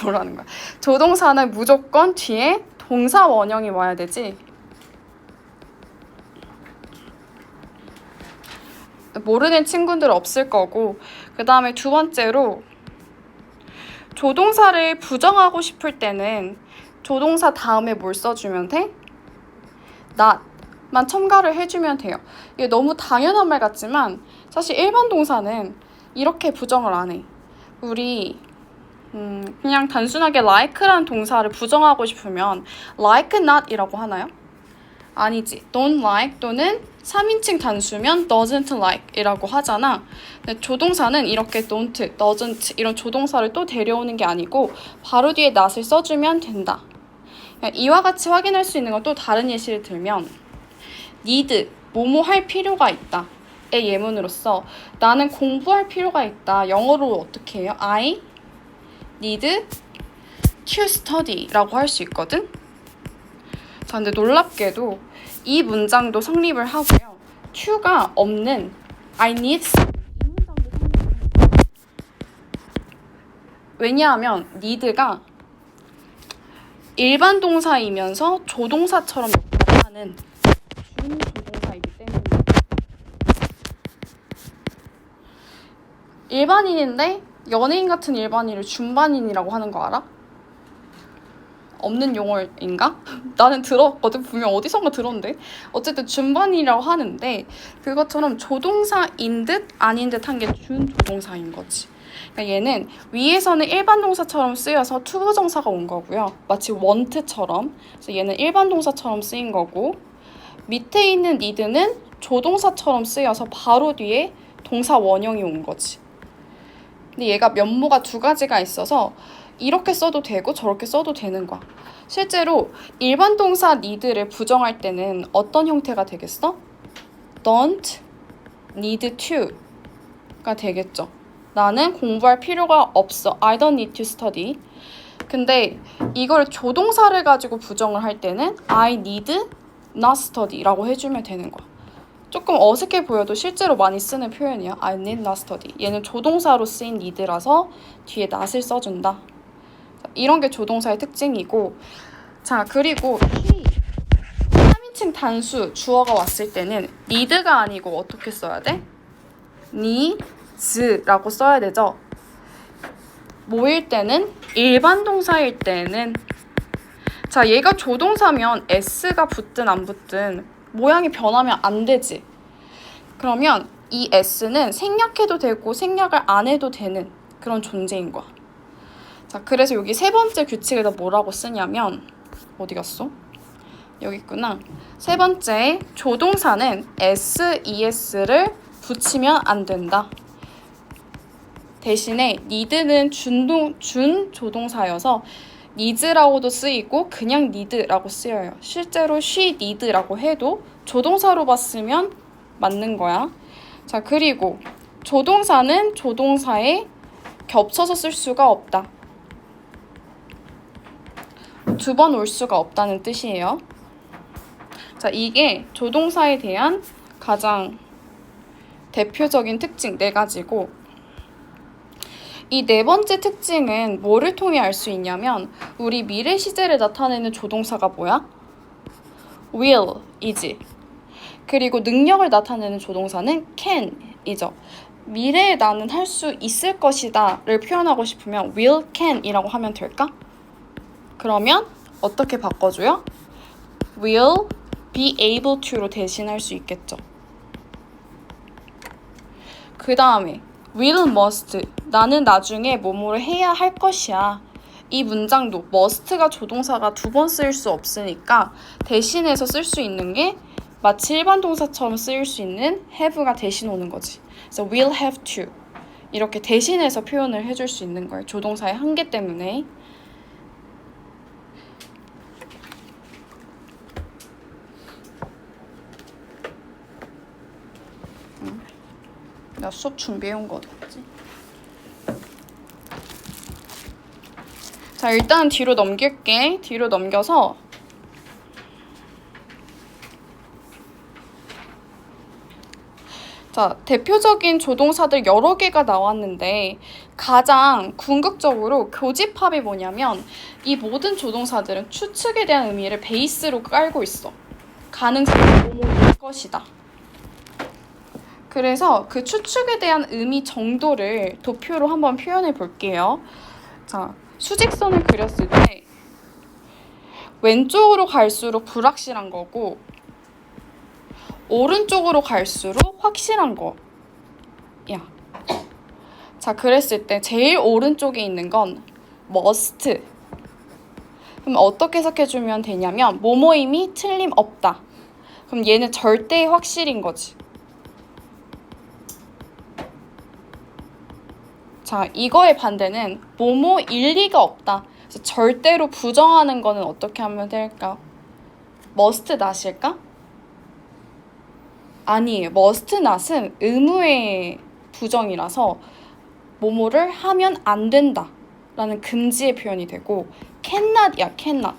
뭐라는 거야. 조동사는 무조건 뒤에 동사 원형이 와야 되지. 모르는 친구들 없을 거고. 그 다음에 두 번째로 조동사를 부정하고 싶을 때는 조동사 다음에 뭘 써주면 돼? not만 첨가를 해주면 돼요. 이게 너무 당연한 말 같지만 사실 일반 동사는 이렇게 부정을 안 해. 우리 그냥 단순하게 like라는 동사를 부정하고 싶으면 like not 이라고 하나요? 아니지. don't like 또는 3인칭 단수면 doesn't like 이라고 하잖아. 근데 조동사는 이렇게 don't, doesn't 이런 조동사를 또 데려오는 게 아니고 바로 뒤에 not을 써주면 된다. 이와 같이 확인할 수 있는 건 또 다른 예시를 들면 need, 뭐뭐 할 필요가 있다 의 예문으로서 나는 공부할 필요가 있다. 영어로 어떻게 해요? I need to study 라고 할 수 있거든? 자, 근데 놀랍게도 이 문장도 성립을 하고요. to가 없는 I need 이 문장도 성립을 해요. 왜냐하면 need가 일반 동사이면서 조동사처럼 역할을 하는 준조동사이기 때문에 일반인인데 연예인 같은 일반인을 준반인이라고 하는 거 알아? 없는 용어인가? 나는 들었거든. 분명 어디선가 들었는데 어쨌든 준반인이라고 하는데 그것처럼 조동사인 듯 아닌 듯 한 게 준조동사인 거지. 그러니까 얘는 위에서는 일반 동사처럼 쓰여서 투부정사가 온 거고요. 마치 want처럼. 그래서 얘는 일반 동사처럼 쓰인 거고 밑에 있는 need는 조동사처럼 쓰여서 바로 뒤에 동사 원형이 온 거지. 근데 얘가 면모가 두 가지가 있어서 이렇게 써도 되고 저렇게 써도 되는 거야. 실제로 일반 동사 need를 부정할 때는 어떤 형태가 되겠어? don't need to가 되겠죠. 나는 공부할 필요가 없어. I don't need to study. 근데 이걸 조동사를 가지고 부정을 할 때는 I need not study라고 해주면 되는 거야. 조금 어색해 보여도 실제로 많이 쓰는 표현이야. I need not study. 얘는 조동사로 쓰인 need라서 뒤에 not을 써준다. 이런 게 조동사의 특징이고, 자, 그리고 he 3인칭 단수 주어가 왔을 때는 need가 아니고 어떻게 써야 돼? needs라고 써야 되죠. 뭐일 때는? 일반 동사일 때는. 자, 얘가 조동사면 s가 붙든 안 붙든 모양이 변하면 안 되지. 그러면 이 s는 생략해도 되고 생략을 안 해도 되는 그런 존재인 거야. 자, 그래서 여기 세 번째 규칙에다 뭐라고 쓰냐면 어디 갔어? 여기 있구나. 세 번째, 조동사는 SES를 붙이면 안 된다. 대신에 need는 준조동사여서 needs라고도 쓰이고 그냥 need라고 쓰여요. 실제로 she need라고 해도 조동사로 봤으면 맞는 거야. 자, 그리고 조동사는 조동사에 겹쳐서 쓸 수가 없다. 두 번 올 수가 없다는 뜻이에요. 자, 이게 조동사에 대한 가장 대표적인 특징 4가지고 이 네 번째 특징은 뭐를 통해 알 수 있냐면 우리 미래 시제를 나타내는 조동사가 뭐야? will이지. 그리고 능력을 나타내는 조동사는 can이죠. 미래에 나는 할 수 있을 것이다를 표현하고 싶으면 will, can이라고 하면 될까? 그러면 어떻게 바꿔줘요? will be able to로 대신할 수 있겠죠. 그 다음에 will, must 나는 나중에 뭐뭐를 해야 할 것이야. 이 문장도 must가 조동사가 두 번 쓰일 수 없으니까 대신해서 쓸 수 있는 게 마치 일반 동사처럼 쓰일 수 있는 have가 대신 오는 거지. 그래서 will have to 이렇게 대신해서 표현을 해줄 수 있는 거예요. 조동사의 한계 때문에. 나 수업 준비해온 거 어딨지? 자, 일단 뒤로 넘길게. 뒤로 넘겨서 자, 자, 대표적인 조동사들 여러 개가 나왔는데 가장 궁극적으로 교집합이 뭐냐면 이 모든 조동사들은 추측에 대한 의미를 베이스로 깔고 있어. 가능성이 뭐뭐일 것이다. 그래서 그 추측에 대한 의미 정도를 도표로 한번 표현해 볼게요. 자, 수직선을 그렸을 때 왼쪽으로 갈수록 불확실한 거고 오른쪽으로 갈수록 확실한 거야. 자, 그랬을 때 제일 오른쪽에 있는 건 must. 그럼 어떻게 해석해주면 되냐면 뭐뭐임이 틀림없다. 그럼 얘는 절대 확실인 거지. 자, 이거의 반대는 뭐뭐 일리가 없다. 그래서 절대로 부정하는 거는 어떻게 하면 될까? must not일까? 아니에요. must not은 의무의 부정이라서 뭐뭐를 하면 안 된다 라는 금지의 표현이 되고 cannot이야. cannot.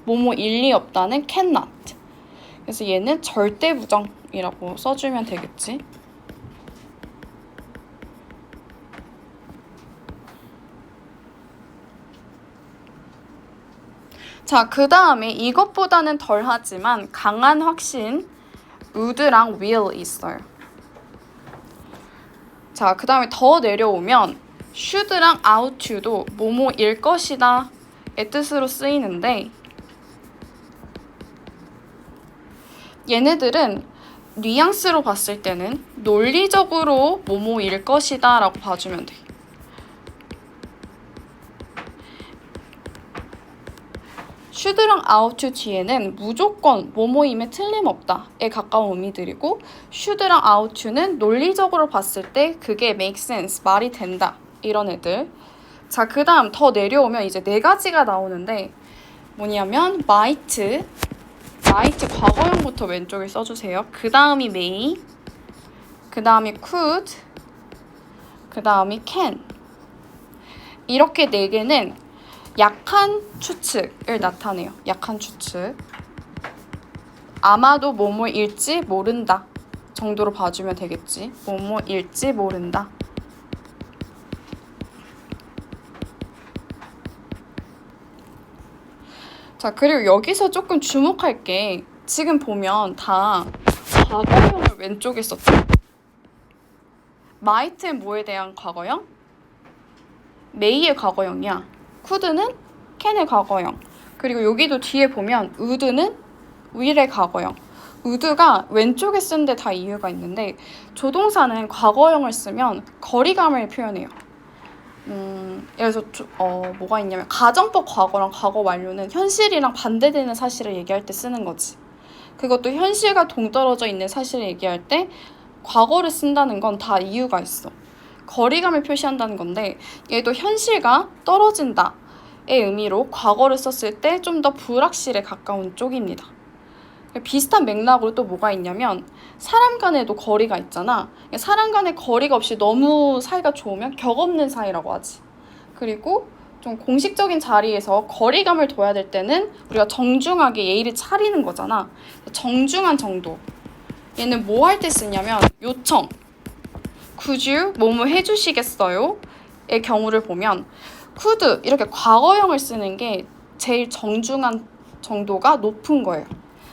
뭐뭐 일리 없다는 cannot. 그래서 얘는 절대 부정이라고 써주면 되겠지. 자, 그 다음에 이것보다는 덜하지만 강한 확신 would랑 will 있어요. 자, 그 다음에 더 내려오면 should랑 ought to도 뭐뭐일 것이다 의 뜻으로 쓰이는데 얘네들은 뉘앙스로 봤을 때는 논리적으로 뭐뭐일 것이다 라고 봐주면 돼. should랑 ought to 뒤에는 무조건 뭐뭐임에 틀림없다에 가까운 의미들이고 should랑 ought to는 논리적으로 봤을 때 그게 make sense, 말이 된다 이런 애들. 자, 그 다음 더 내려오면 이제 네 가지가 나오는데 뭐냐면 might 과거형부터 왼쪽에 써주세요. 그 다음이 may, 그 다음이 could, 그 다음이 can. 이렇게 네 개는 약한 추측을 나타내요. 약한 추측. 아마도 뭐뭐일지 모른다 정도로 봐주면 되겠지. 뭐뭐일지 모른다. 자, 그리고 여기서 조금 주목할 게 지금 보면 다 과거형을 왼쪽에 썼죠. might는 뭐에 대한 과거형? may의 과거형이야. could는 can의 과거형. 그리고 여기도 뒤에 보면 would는 will의 과거형. would가 왼쪽에 쓴 데 다 이유가 있는데 조동사는 과거형을 쓰면 거리감을 표현해요. 예를 들어서 뭐가 있냐면 가정법 과거랑 과거 완료는 현실이랑 반대되는 사실을 얘기할 때 쓰는 거지. 그것도 현실과 동떨어져 있는 사실을 얘기할 때 과거를 쓴다는 건 다 이유가 있어. 거리감을 표시한다는 건데 얘도 현실과 떨어진다의 의미로 과거를 썼을 때 좀 더 불확실에 가까운 쪽입니다. 비슷한 맥락으로 또 뭐가 있냐면 사람 간에도 거리가 있잖아. 사람 간의 거리가 없이 너무 사이가 좋으면 격 없는 사이라고 하지. 그리고 좀 공식적인 자리에서 거리감을 둬야 될 때는 우리가 정중하게 예의를 차리는 거잖아. 정중한 정도. 얘는 뭐 할 때 쓰냐면 요청. Could you 뭐뭐 해주시겠어요? 의 경우를 보면 could 이렇게 과거형을 쓰는 게 제일 정중한 정도가 높은 거예요.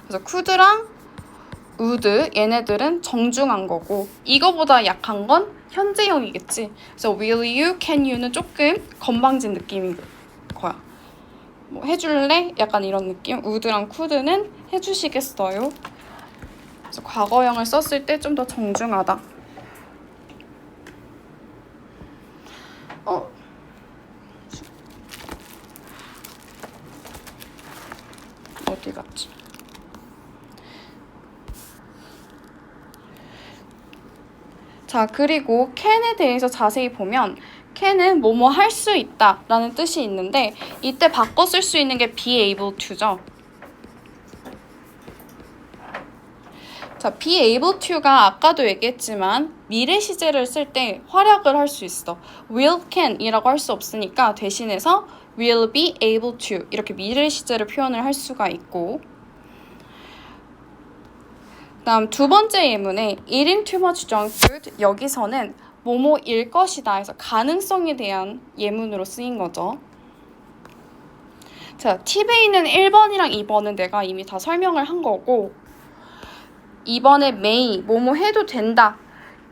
그래서 could랑 would 얘네들은 정중한 거고 이거보다 약한 건 현재형이겠지. 그래서 will you, can you는 조금 건방진 느낌인 거야. 뭐 해줄래? 약간 이런 느낌. would랑 could는 해주시겠어요? 그래서 과거형을 썼을 때 좀 더 정중하다. 어디 갔지? 자, 그리고 can에 대해서 자세히 보면 can은 뭐뭐 할 수 있다 라는 뜻이 있는데 이때 바꿔 쓸 수 있는 게 be able to죠. 자, be able to가 아까도 얘기했지만 미래 시제를 쓸 때 활약을 할 수 있어. will, can 이라고 할 수 없으니까 대신해서 will be able to 이렇게 미래 시제를 표현을 할 수가 있고 다음 두 번째 예문에 eating too much junk food, 여기서는 뭐뭐일 것이다 해서 가능성에 대한 예문으로 쓰인 거죠. 자, 팁에 있는 1번이랑 2번은 내가 이미 다 설명을 한 거고 2번에 may, 뭐뭐 해도 된다.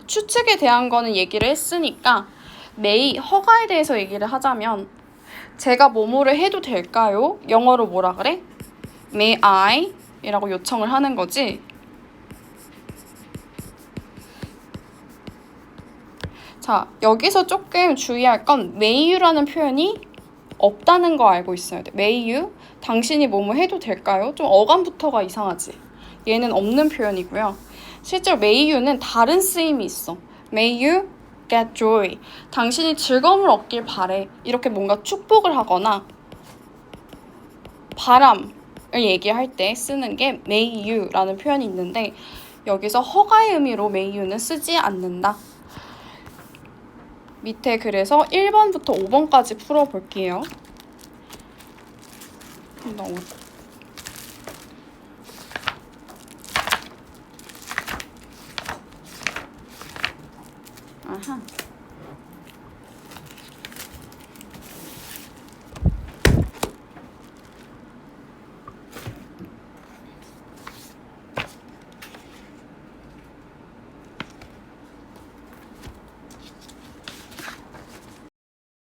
추측에 대한 거는 얘기를 했으니까 may, 허가에 대해서 얘기를 하자면 제가 뭐뭐를 해도 될까요? 영어로 뭐라 그래? May I? 이라고 요청을 하는 거지. 자, 여기서 조금 주의할 건 may you라는 표현이 없다는 거 알고 있어야 돼. may you? 당신이 뭐뭐 해도 될까요? 좀 어감부터가 이상하지. 얘는 없는 표현이고요. 실제로 may you는 다른 쓰임이 있어. May you get joy. 당신이 즐거움을 얻길 바래. 이렇게 뭔가 축복을 하거나 바람을 얘기할 때 쓰는 게 may you라는 표현이 있는데 여기서 허가의 의미로 may you는 쓰지 않는다. 밑에 그래서 1번부터 5번까지 풀어볼게요. 아하.